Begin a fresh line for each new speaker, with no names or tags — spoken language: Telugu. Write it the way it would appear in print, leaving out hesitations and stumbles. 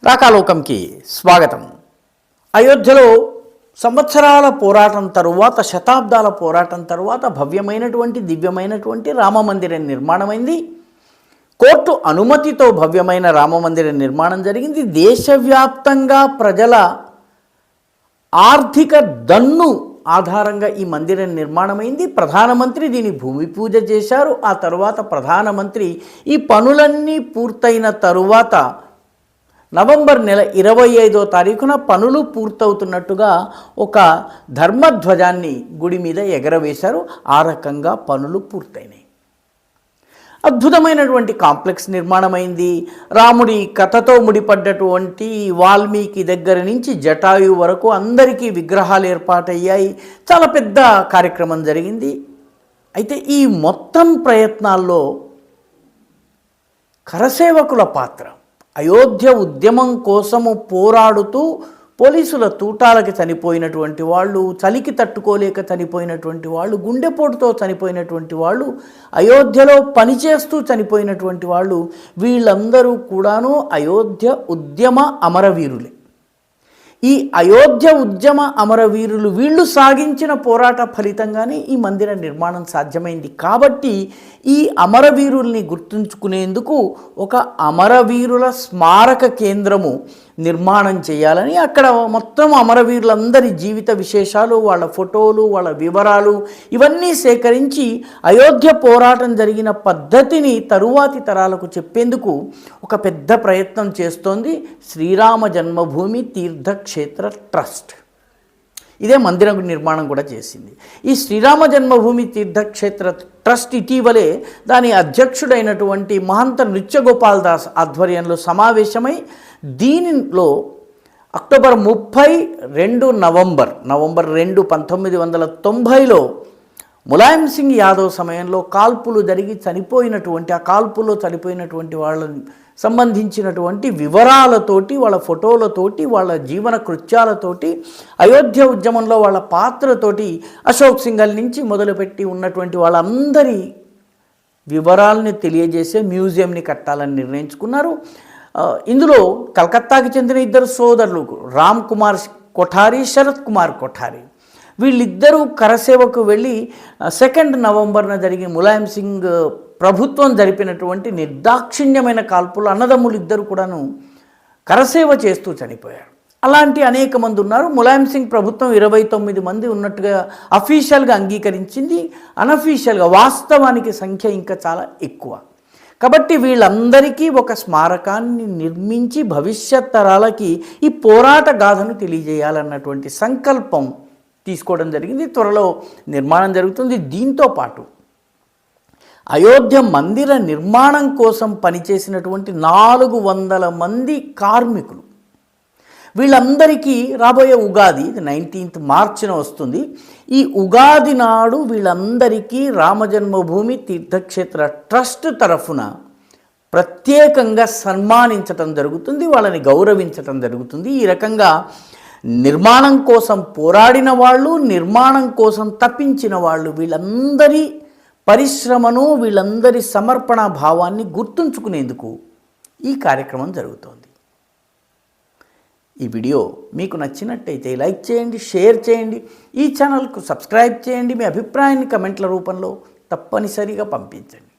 రాకాలోకంకి స్వాగతం. అయోధ్యలో సంవత్సరాల పోరాటం తరువాత, శతాబ్దాల పోరాటం తరువాత భవ్యమైనటువంటి దివ్యమైనటువంటి రామమందిరం నిర్మాణమైంది. కోర్టు అనుమతితో భవ్యమైన రామమందిర నిర్మాణం జరిగింది. దేశవ్యాప్తంగా ప్రజల ఆర్థిక దన్ను ఆధారంగా ఈ మందిరం నిర్మాణమైంది. ప్రధానమంత్రి దీని భూమి పూజ చేశారు. ఆ తరువాత ప్రధానమంత్రి ఈ పనులన్నీ పూర్తయిన తరువాత నవంబర్ నెల 25వ తారీఖున పనులు పూర్తవుతున్నట్టుగా ఒక ధర్మధ్వజాన్ని గుడి మీద ఎగరవేశారు. ఆ రకంగా పనులు పూర్తయినాయి. అద్భుతమైనటువంటి కాంప్లెక్స్ నిర్మాణమైంది. రాముడి కథతో ముడిపడ్డటువంటి వాల్మీకి దగ్గర నుంచి జటాయు వరకు అందరికీ విగ్రహాలు ఏర్పాటయ్యాయి. చాలా పెద్ద కార్యక్రమం జరిగింది. అయితే ఈ మొత్తం ప్రయత్నాల్లో కరసేవకుల పాత్ర, అయోధ్య ఉద్యమం కోసము పోరాడుతూ పోలీసుల తూటాలకి చనిపోయినటువంటి వాళ్ళు, చలికి తట్టుకోలేక చనిపోయినటువంటి వాళ్ళు, గుండెపోటుతో చనిపోయినటువంటి వాళ్ళు, అయోధ్యలో పనిచేస్తూ చనిపోయినటువంటి వాళ్ళు, వీళ్ళందరూ కూడాను అయోధ్య ఉద్యమ అమరవీరులే. ఈ అయోధ్య ఉద్యమ అమరవీరులు వీళ్ళు సాగించిన పోరాట ఫలితంగానే ఈ మందిర నిర్మాణం సాధ్యమైంది. కాబట్టి ఈ అమరవీరుల్ని గుర్తుంచుకునేందుకు ఒక అమరవీరుల స్మారక కేంద్రము నిర్మాణం చేయాలని అక్కడ మొత్తం అమరవీరులందరి జీవిత విశేషాలు, వాళ్ళ ఫోటోలు, వాళ్ళ వివరాలు ఇవన్నీ సేకరించి అయోధ్య పోరాటం జరిగిన పద్ధతిని తరువాతి తరాలకు చెప్పేందుకు ఒక పెద్ద ప్రయత్నం చేస్తోంది శ్రీరామ జన్మభూమి తీర్థక్షేత్ర ట్రస్ట్. ఇదే మందిరం నిర్మాణం కూడా చేసింది. ఈ శ్రీరామ జన్మభూమి తీర్థక్షేత్ర ట్రస్ట్ ఇటీవలే దాని అధ్యక్షుడైనటువంటి మహంత నృత్యగోపాల్ దాస్ ఆధ్వర్యంలో సమావేశమై దీనిలో అక్టోబర్ 30 నవంబర్ 2 1990లో ములాయం సింగ్ యాదవ్ సమయంలో కాల్పులు జరిగి చనిపోయినటువంటి, ఆ కాల్పుల్లో చనిపోయినటువంటి వాళ్ళని సంబంధించినటువంటి వివరాలతోటి, వాళ్ళ ఫోటోలతోటి, వాళ్ళ జీవన కృత్యాలతోటి, అయోధ్య ఉద్యమంలో వాళ్ళ పాత్రతోటి అశోక్ సింఘల్ నుంచి మొదలుపెట్టి ఉన్నటువంటి వాళ్ళందరి వివరాలని తెలియజేసే మ్యూజియంని కట్టాలని నిర్ణయించుకున్నారు. ఇందులో కలకత్తాకి చెందిన ఇద్దరు సోదరులు రామ్ కుమార్ కొఠారి, శరత్ కుమార్ కొఠారి, వీళ్ళిద్దరూ కరసేవకు వెళ్ళి 2 నవంబర్న జరిగిన ములాయం సింగ్ ప్రభుత్వం జరిపినటువంటి నిర్దాక్షిణ్యమైన కాల్పులు అన్నదమ్ములు ఇద్దరు కూడాను కరసేవ చేస్తూ చనిపోయారు. అలాంటి అనేక మంది ఉన్నారు. ములాయం సింగ్ ప్రభుత్వం 29 మంది ఉన్నట్టుగా అఫీషియల్గా అంగీకరించింది. అనఫీషియల్గా వాస్తవానికి సంఖ్య ఇంకా చాలా ఎక్కువ. కాబట్టి వీళ్ళందరికీ ఒక స్మారకాన్ని నిర్మించి భవిష్యత్ తరాలకి ఈ పోరాట గాథను తెలియజేయాలన్నటువంటి సంకల్పం తీసుకోవడం జరిగింది. త్వరలో నిర్మాణం జరుగుతుంది. దీంతో పాటు అయోధ్య మందిర నిర్మాణం కోసం పనిచేసినటువంటి 400 మంది కార్మికులు, వీళ్ళందరికీ రాబోయే ఉగాది 19th మార్చిన వస్తుంది. ఈ ఉగాది నాడు వీళ్ళందరికీ రామజన్మభూమి తీర్థక్షేత్ర ట్రస్ట్ తరఫున ప్రత్యేకంగా సన్మానించటం జరుగుతుంది, వాళ్ళని గౌరవించటం జరుగుతుంది. ఈ రకంగా నిర్మాణం కోసం పోరాడిన వాళ్ళు, నిర్మాణం కోసం తప్పించిన వాళ్ళు, వీళ్ళందరి పరిశ్రమను, వీళ్ళందరి సమర్పణ భావాన్ని గుర్తుంచుకునేందుకు ఈ కార్యక్రమం జరుగుతోంది. ఈ వీడియో మీకు నచ్చినట్టయితే లైక్ చేయండి, షేర్ చేయండి, ఈ ఛానల్కు సబ్స్క్రైబ్ చేయండి. మీ అభిప్రాయాన్ని కమెంట్ల రూపంలో తప్పనిసరిగా పంపించండి.